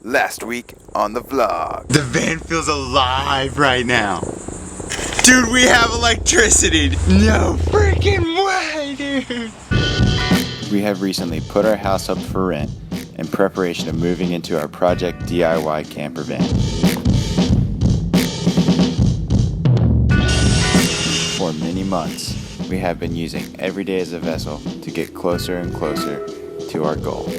Last week on the vlog. The van feels alive right now. Dude, we have electricity. No freaking way, dude. We have recently put our house up for rent in preparation of moving into our Project DIY camper van. For many months, we have been using every day as a vessel to get closer and closer to our goal.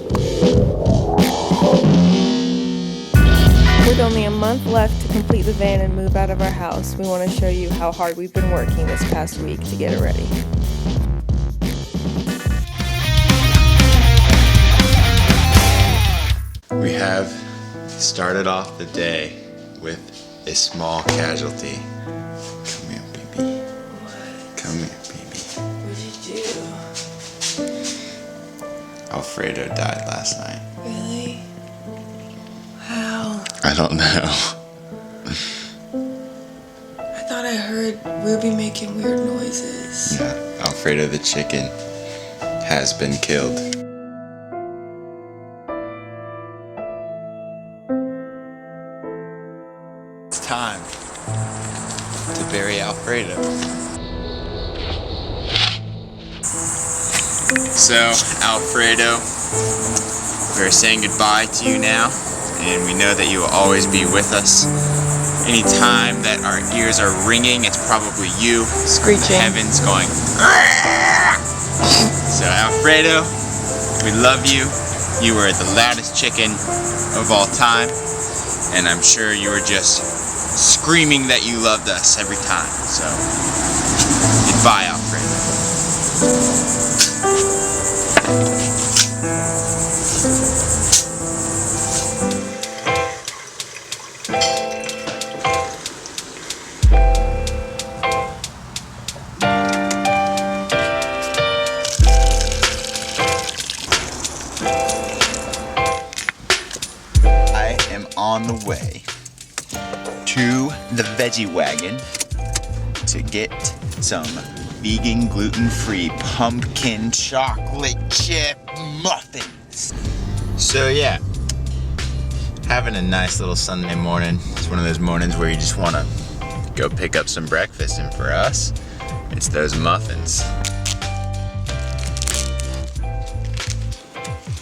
With only a month left to complete the van and move out of our house, we want to show you how hard we've been working this past week to get it ready. We have started off the day with a small casualty. Come here, baby. What? Come here, baby. What did you do? Alfredo died last night. Really? How? I don't know. I thought I heard Ruby making weird noises. Yeah, Alfredo the chicken has been killed. It's time to bury Alfredo. So, Alfredo, we're saying goodbye to you now, and we know that you will always be with us. Anytime that our ears are ringing, it's probably you Screeching. Heaven's going. So, Alfredo, we love you. You were the loudest chicken of all time, and I'm sure you were just screaming that you loved us every time. So, goodbye, Alfredo. I am on the way to the veggie wagon to get some vegan, gluten-free pumpkin chocolate chip muffins. So yeah, having a nice little Sunday morning. It's one of those mornings where you just want to go pick up some breakfast, and for us, it's those muffins.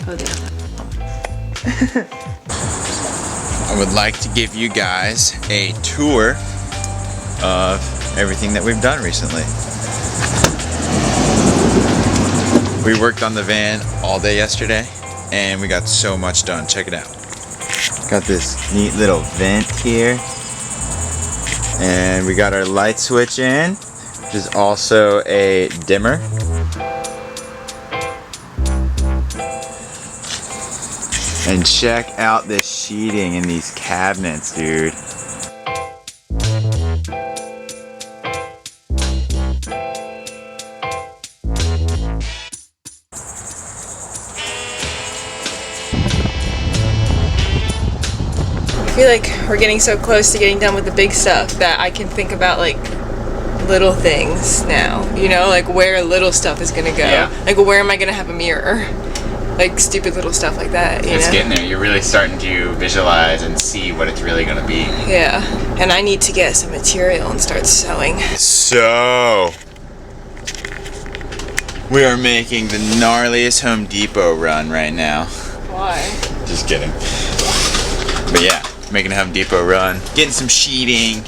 Oh, damn. I would like to give you guys a tour of everything that we've done recently. We worked on the van all day yesterday, and we got so much done. Check it out. Got this neat little vent here, and we got our light switch in, which is also a dimmer. And check out this sheeting in these cabinets, dude. I feel like we're getting so close to getting done with the big stuff that I can think about like little things now. You know, like where little stuff is gonna go. Yeah. Like where am I gonna have a mirror? Like stupid little stuff like that. You It's know? getting there. You're really starting to visualize and see what it's really gonna be. Yeah. And I need to get some material and start sewing. So, we are making the gnarliest Home Depot run right now. Why? Just kidding. But yeah, making a Home Depot run, getting some sheeting,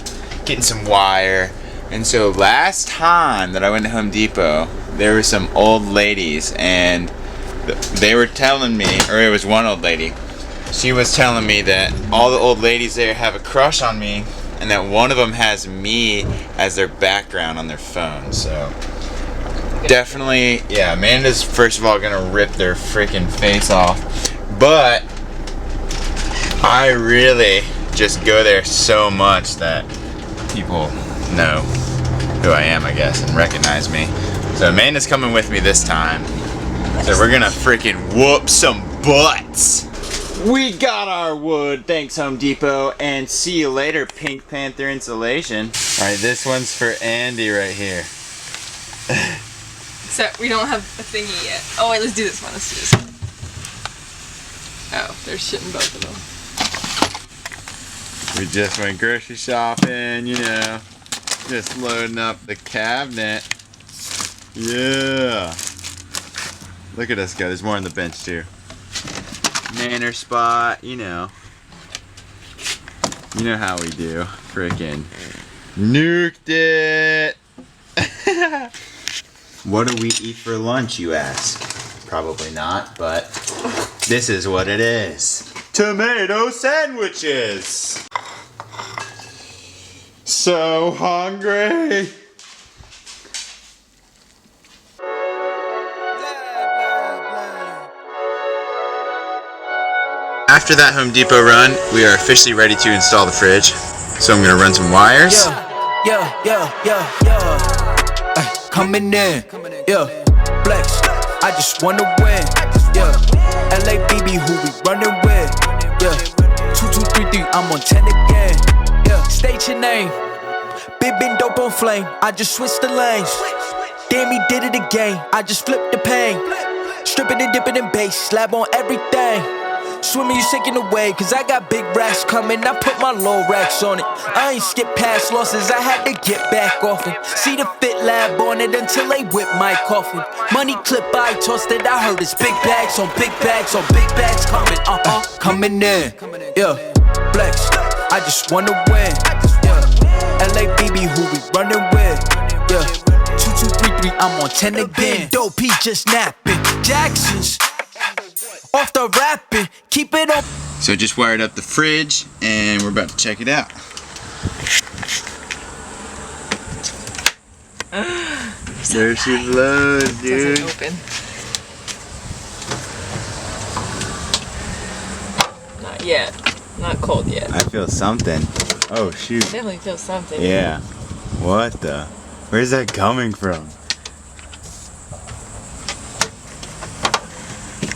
getting some wire. And so last time that I went to Home Depot, there were some old ladies, and they were telling me, or it was one old lady, she was telling me that all the old ladies there have a crush on me, and that one of them has me as their background on their phone. So definitely, yeah, Amanda's first of all gonna rip their freaking face off, but I really just go there so much that people know who I am, I guess, and recognize me. So Amanda's coming with me this time. So we're gonna freaking whoop some butts. We got our wood, thanks Home Depot, and see you later, Pink Panther insulation. All right, this one's for Andy right here. Except we don't have a thingy yet. Oh wait, let's do this one. Oh, there's shit in both of them. We just went grocery shopping, you know. Just loading up the cabinet. Yeah. Look at us go. There's more on the bench too. Nanner spot, you know. You know how we do. Frickin' nuked it. What do we eat for lunch, you ask? Probably not, but this is what it is. Tomato sandwiches. So hungry. After that Home Depot run, we are officially ready to install the fridge. So I'm gonna run some wires. Coming in, flex. I just wanna win, LABB, who we running with, 2233, I'm on 10 again, State your name, big been dope on flame. I just switched the lanes. Damn, he did it again. I just flipped the pain. Stripping and dipping in bass, slab on everything. Swimming, you sinking away, cause I got big racks coming. I put my low racks on it. I ain't skip past losses, I had to get back off it. See the Fit Lab on it until they whip my coffin. Money clip, I tossed it, I heard it's big bags on big bags on big bags coming, coming in, flex. I just wanna win, LABB, who we running with, 2233, I'm on 10 again. Dope, he just napping, Jackson's off the rapping, keep it up. So just wired up the fridge and we're about to check it out. There she blows, dude. Doesn't open. Not yet. Not cold yet. I feel something. Oh shoot. Definitely feel something. Yeah. What the? Where's that coming from?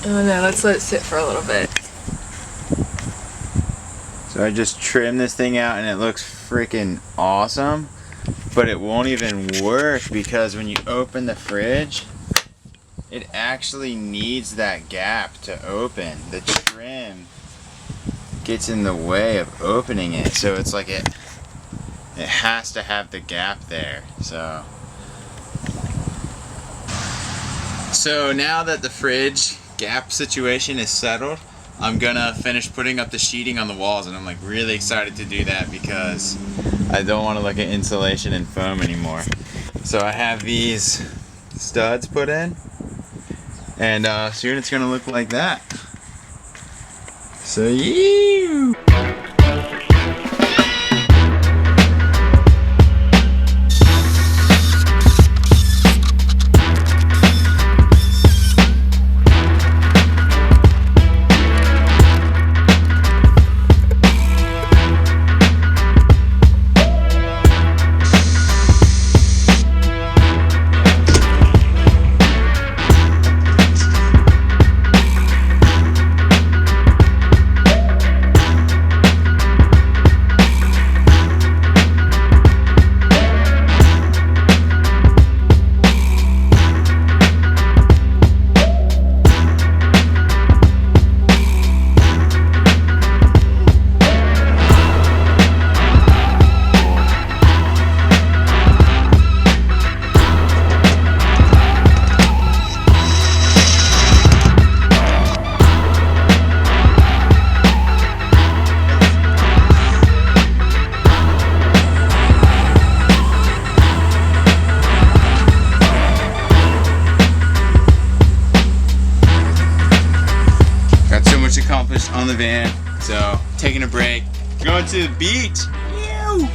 Oh no, let's let it sit for a little bit. So I just trimmed this thing out and it looks freaking awesome, but it won't even work because when you open the fridge, it actually needs that gap to open. The trim gets in the way of opening it, so it's like it has to have the gap there. So now that the fridge gap situation is settled, I'm gonna finish putting up the sheeting on the walls, and I'm like really excited to do that because I don't want to look at insulation and foam anymore. So I have these studs put in, and soon it's gonna look like that. So yeah. Accomplished on the van, so taking a break, going to the beach. Ew.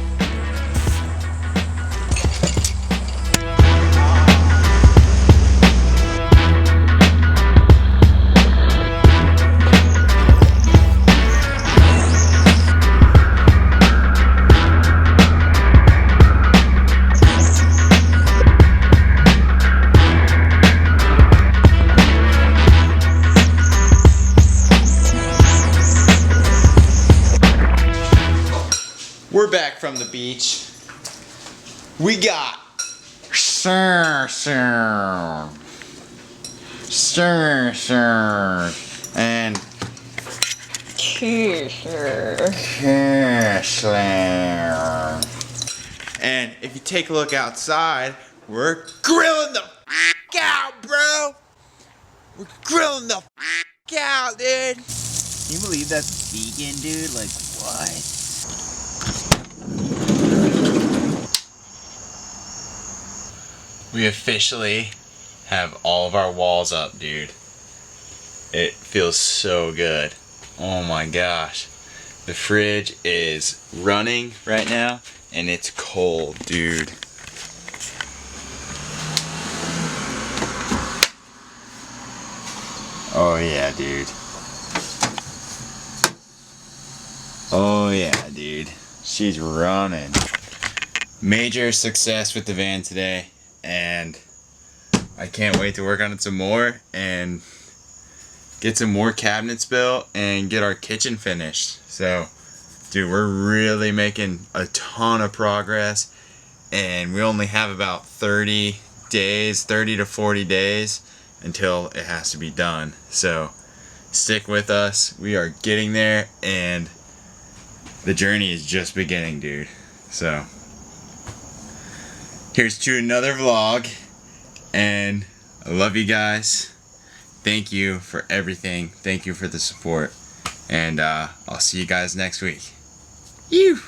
We're back from the beach. We got and And if you take a look outside, we're grilling the out, bro. We're grilling the out, dude. Can you believe that's vegan, dude? Like, what? We officially have all of our walls up, dude. It feels so good. Oh my gosh. The fridge is running right now and it's cold, dude. Oh yeah, dude. Oh yeah, dude. She's running. Major success with the van today, and I can't wait to work on it some more and get some more cabinets built and get our kitchen finished. So, dude, we're really making a ton of progress, and we only have about 30 to 40 days until it has to be done. So stick with us. We are getting there, and the journey is just beginning, dude. So here's to another vlog, and I love you guys. Thank you for everything. Thank you for the support, and I'll see you guys next week. You.